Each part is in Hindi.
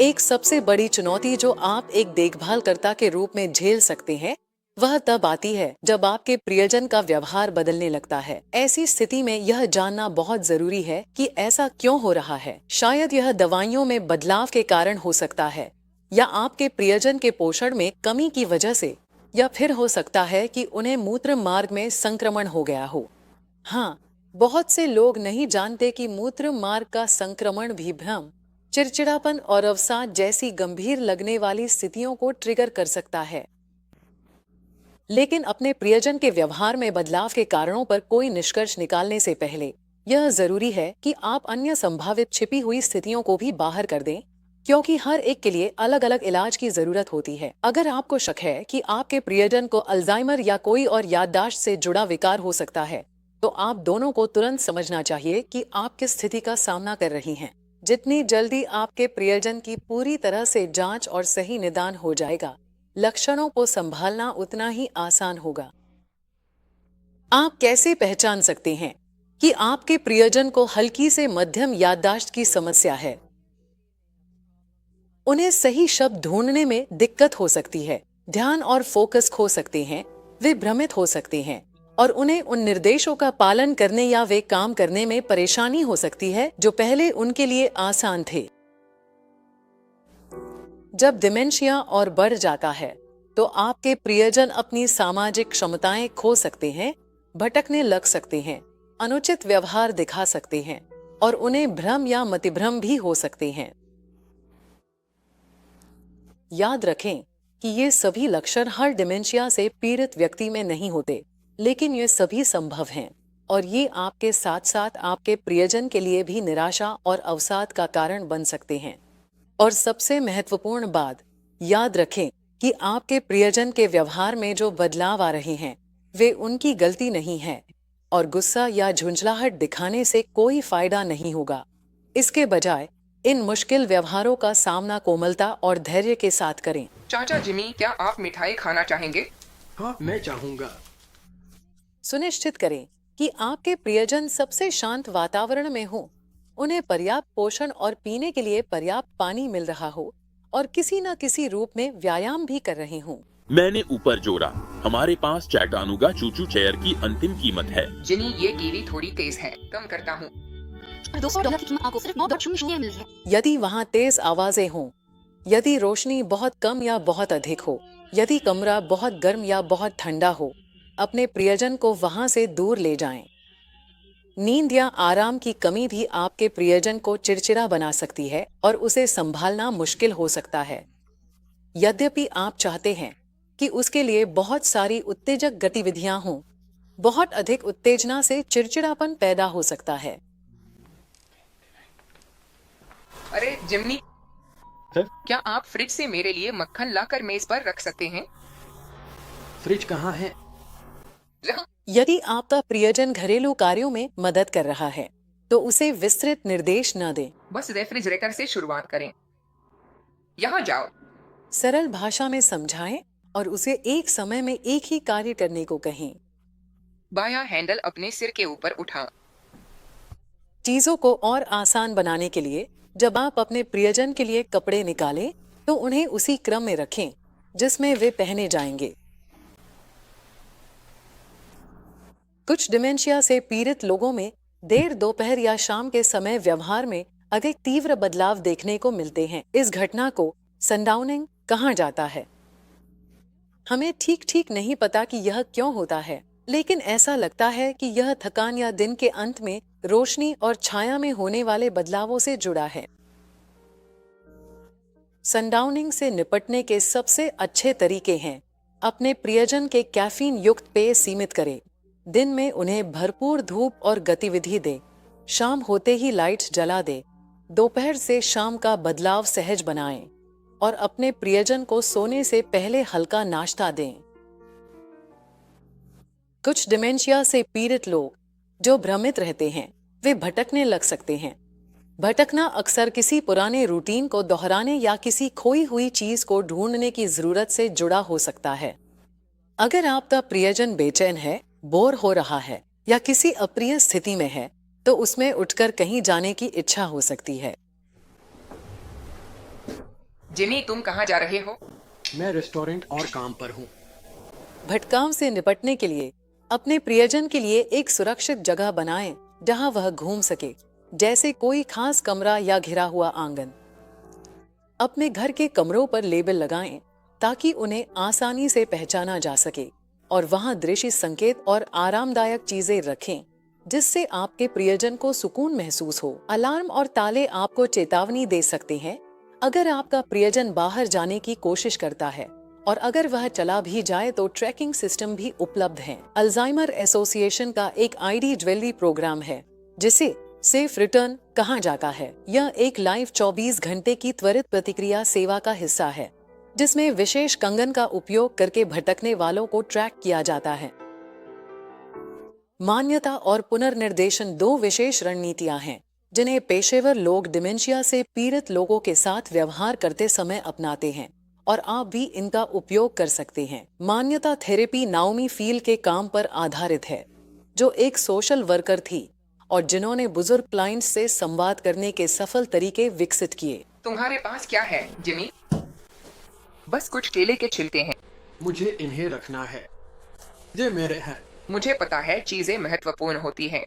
एक सबसे बड़ी चुनौती जो आप एक देखभालकर्ता के रूप में झेल सकते हैं, वह तब आती है जब आपके प्रियजन का व्यवहार बदलने लगता है। ऐसी स्थिति में यह जानना बहुत जरूरी है कि ऐसा क्यों हो रहा है। शायद यह दवाइयों में बदलाव के कारण हो सकता है, या आपके प्रियजन के पोषण में कमी की वजह से, या फिर हो सकता है कि उन्हें मूत्र मार्ग में संक्रमण हो गया हो। हाँ, बहुत से लोग नहीं जानते कि मूत्र मार्ग का संक्रमण भी भ्रम, चिड़चिड़ापन और अवसाद जैसी गंभीर लगने वाली स्थितियों को ट्रिगर कर सकता है। लेकिन अपने प्रियजन के व्यवहार में बदलाव के कारणों पर कोई निष्कर्ष निकालने से पहले यह जरूरी है कि आप अन्य संभावित छिपी हुई स्थितियों को भी बाहर कर दें, क्योंकि हर एक के लिए अलग अलग इलाज की जरूरत होती है। अगर आपको शक है कि आपके प्रियजन को अल्जाइमर या कोई और याददाश्त से जुड़ा विकार हो सकता है, तो आप दोनों को तुरंत समझना चाहिए कि आप किस स्थिति का सामना कर रही हैं। जितनी जल्दी आपके प्रियजन की पूरी तरह से जांच और सही निदान हो जाएगा, लक्षणों को संभालना उतना ही आसान होगा। आप कैसे पहचान सकते हैं कि आपके प्रियजन को हल्की से मध्यम याददाश्त की समस्या है? उन्हें सही शब्द ढूंढने में दिक्कत हो सकती है, ध्यान और फोकस खो सकते हैं, वे भ्रमित हो सकते हैं, और उन्हें उन निर्देशों का पालन करने या वे काम करने में परेशानी हो सकती है जो पहले उनके लिए आसान थे। जब डिमेंशिया और बढ़ जाता है, तो आपके प्रियजन अपनी सामाजिक क्षमताएं खो सकते हैं, भटकने लग सकते हैं, अनुचित व्यवहार दिखा सकते हैं, और उन्हें भ्रम या मतिभ्रम भी हो सकते हैं। याद रखें कि ये सभी लक्षण हर डिमेंशिया से पीड़ित व्यक्ति में नहीं होते, लेकिन ये सभी संभव हैं, और ये आपके साथ साथ आपके प्रियजन के लिए भी निराशा और अवसाद का कारण बन सकते हैं। और सबसे महत्वपूर्ण बात, याद रखें कि आपके प्रियजन के व्यवहार में जो बदलाव आ रहे हैं, वे उनकी गलती नहीं है, और गुस्सा या झुंझलाहट दिखाने से कोई फायदा नहीं होगा। इसके बजाय इन मुश्किल व्यवहारों का सामना कोमलता और धैर्य के साथ करें। चाचा जिमी, क्या आप मिठाई खाना चाहेंगे? हाँ, मैं चाहूंगा। सुनिश्चित करें कि आपके प्रियजन सबसे शांत वातावरण में हो, उन्हें पर्याप्त पोषण और पीने के लिए पर्याप्त पानी मिल रहा हो, और किसी न किसी रूप में व्यायाम भी कर रहे हों। मैंने ऊपर जोड़ा, हमारे पास चैटानूगा चूचू चेयर की अंतिम कीमत है। जिनी, ये टीवी थोड़ी तेज है, कम करता हूँ। $200 की कीमत आपको सिर्फ 9.00 मिल रही है। यदि वहाँ तेज आवाजें हों, यदि रोशनी बहुत कम या बहुत अधिक हो, यदि कमरा बहुत गर्म या बहुत ठंडा हो, अपने प्रियजन को वहां से दूर ले जाएं। नींद या आराम की कमी भी आपके प्रियजन को चिड़चिड़ा बना सकती है और उसे संभालना मुश्किल हो सकता है। यद्यपि आप चाहते हैं कि उसके लिए बहुत सारी उत्तेजक गतिविधियां हों, बहुत अधिक उत्तेजना से चिड़चिड़ापन पैदा हो सकता है। अरे जिमनी, है? क्या आप फ्रिज से मेरे लिए मक्खन लाकर मेज पर रख सकते हैं? फ्रिज कहाँ है? यदि आपका प्रियजन घरेलू कार्यों में मदद कर रहा है, तो उसे विस्तृत निर्देश न दें। बस रेफ्रिजरेटर से शुरुआत करें। यहाँ जाओ। सरल भाषा में समझाएं और उसे एक समय में एक ही कार्य करने को कहें। बायां हैंडल अपने सिर के ऊपर उठा। चीजों को और आसान बनाने के लिए जब आप अपने प्रियजन के लिए कपड़े निकालें, तो उन्हें उसी क्रम में रखें जिसमें वे पहने जाएंगे। कुछ डिमेंशिया से पीड़ित लोगों में देर दोपहर या शाम के समय व्यवहार में अधिक तीव्र बदलाव देखने को मिलते हैं। इस घटना को सनडाउनिंग कहा जाता है। हमें ठीक ठीक नहीं पता कि यह क्यों होता है, लेकिन ऐसा लगता है कि यह थकान या दिन के अंत में रोशनी और छाया में होने वाले बदलावों से जुड़ा है। सनडाउनिंग से निपटने के सबसे अच्छे तरीके हैं: अपने प्रियजन के कैफीन युक्त पेय सीमित करें, दिन में उन्हें भरपूर धूप और गतिविधि दे, शाम होते ही लाइट्स जला दे, दोपहर से शाम का बदलाव सहज बनाएं, और अपने प्रियजन को सोने से पहले हल्का नाश्ता दें। कुछ डिमेंशिया से पीड़ित लोग जो भ्रमित रहते हैं, वे भटकने लग सकते हैं। भटकना अक्सर किसी पुराने रूटीन को दोहराने या किसी खोई हुई चीज को ढूंढने की जरूरत से जुड़ा हो सकता है। अगर आपका प्रियजन बेचैन है, बोर हो रहा है या किसी अप्रिय स्थिति में है, तो उसमें उठकर कहीं जाने की इच्छा हो सकती है। जिमी, तुम कहाँ जा रहे हो? मैं रेस्टोरेंट और काम पर हूँ। भटकाव से निपटने के लिए अपने प्रियजन के लिए एक सुरक्षित जगह बनाएं जहां वह घूम सके, जैसे कोई खास कमरा या घिरा हुआ आंगन। अपने घर के कमरों पर लेबल लगाएं ताकि उन्हें आसानी से पहचाना जा सके और वहां दृश्य संकेत और आरामदायक चीजें रखें जिससे आपके प्रियजन को सुकून महसूस हो। अलार्म और ताले आपको चेतावनी दे सकते हैं अगर आपका प्रियजन बाहर जाने की कोशिश करता है, और अगर वह चला भी जाए तो ट्रैकिंग सिस्टम भी उपलब्ध है। अल्जाइमर एसोसिएशन का एक ID ज्वेलरी प्रोग्राम है जिसे सेफ रिटर्न कहा जाता है। यह एक लाइव 24 घंटे की त्वरित प्रतिक्रिया सेवा का हिस्सा है जिसमें विशेष कंगन का उपयोग करके भटकने वालों को ट्रैक किया जाता है। मान्यता और पुनर्निर्देशन दो विशेष रणनीतियां हैं जिन्हें पेशेवर लोग डिमेंशिया से पीड़ित लोगों के साथ व्यवहार करते समय अपनाते हैं और आप भी इनका उपयोग कर सकते हैं। मान्यता थेरेपी नाओमी फील के काम पर आधारित है, जो एक सोशल वर्कर थी और जिन्होंने बुजुर्ग क्लाइंट्स से संवाद करने के सफल तरीके विकसित किए। तुम्हारे पास क्या है, जिमी? बस कुछ केले के छिलके हैं। मुझे इन्हें रखना है, ये मेरे हैं। मुझे पता है चीजें महत्वपूर्ण होती हैं।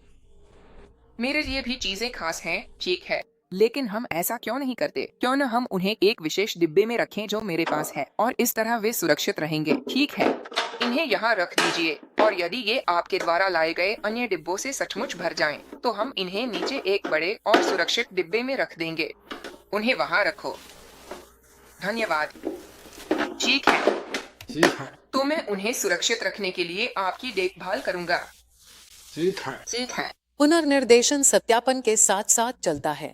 मेरे लिए भी चीजें खास हैं, ठीक है, लेकिन हम ऐसा क्यों नहीं करते? क्यों न हम उन्हें एक विशेष डिब्बे में रखें जो मेरे पास है, और इस तरह वे सुरक्षित रहेंगे। ठीक है, इन्हें यहाँ रख दीजिए, और यदि ये आपके द्वारा लाए गए अन्य डिब्बों से सचमुच भर जाएं, तो हम इन्हें नीचे एक बड़े और सुरक्षित डिब्बे में रख देंगे। उन्हें वहाँ रखो। धन्यवाद। ठीक है, ठीक है, तो मैं उन्हें सुरक्षित रखने के लिए आपकी देखभाल करूँगा। ठीक है। ठीक है। पुनर्निर्देशन सत्यापन के साथ साथ चलता है।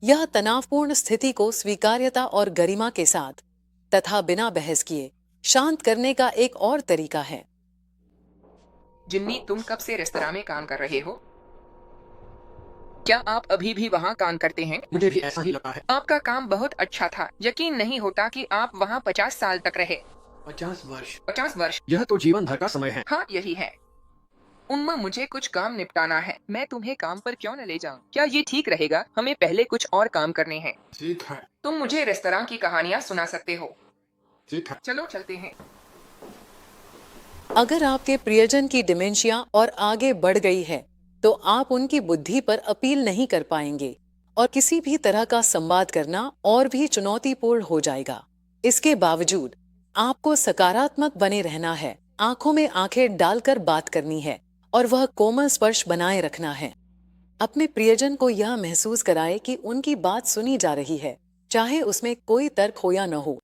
यह तनावपूर्ण स्थिति को स्वीकार्यता और गरिमा के साथ तथा बिना बहस किए शांत करने का एक और तरीका है। जिन्नी, तुम कब से रेस्तरां में काम कर रहे हो? क्या आप अभी भी वहाँ काम करते हैं? मुझे भी ऐसा ही लगा है। आपका काम बहुत अच्छा था। यकीन नहीं होता कि आप वहाँ 50 साल तक रहे। 50 वर्ष? 50 वर्ष? यह तो जीवन भर का समय है। हाँ, यही है। उम्मा, मुझे कुछ काम निपटाना है। मैं तुम्हें काम पर क्यों न ले जाऊं? क्या ये ठीक रहेगा? हमें पहले कुछ और काम करने हैं। ठीक है। तुम मुझे रेस्तरां की कहानियाँ सुना सकते हो। ठीक है। चलो चलते हैं। अगर आपके प्रियजन की डिमेंशिया और आगे बढ़ गई है तो आप उनकी बुद्धि पर अपील नहीं कर पाएंगे और किसी भी तरह का संवाद करना और भी चुनौतीपूर्ण हो जाएगा। इसके बावजूद आपको सकारात्मक बने रहना है, आंखों में आंखें डालकर बात करनी है और वह कोमल स्पर्श बनाए रखना है। अपने प्रियजन को यह महसूस कराए कि उनकी बात सुनी जा रही है, चाहे उसमें कोई तर्क हो या न हो।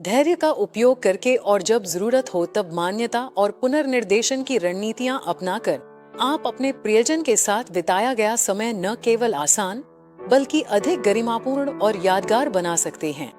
धैर्य का उपयोग करके और जब जरूरत हो तब मान्यता और पुनर्निर्देशन की रणनीतियां अपनाकर आप अपने प्रियजन के साथ बिताया गया समय न केवल आसान बल्कि अधिक गरिमापूर्ण और यादगार बना सकते हैं।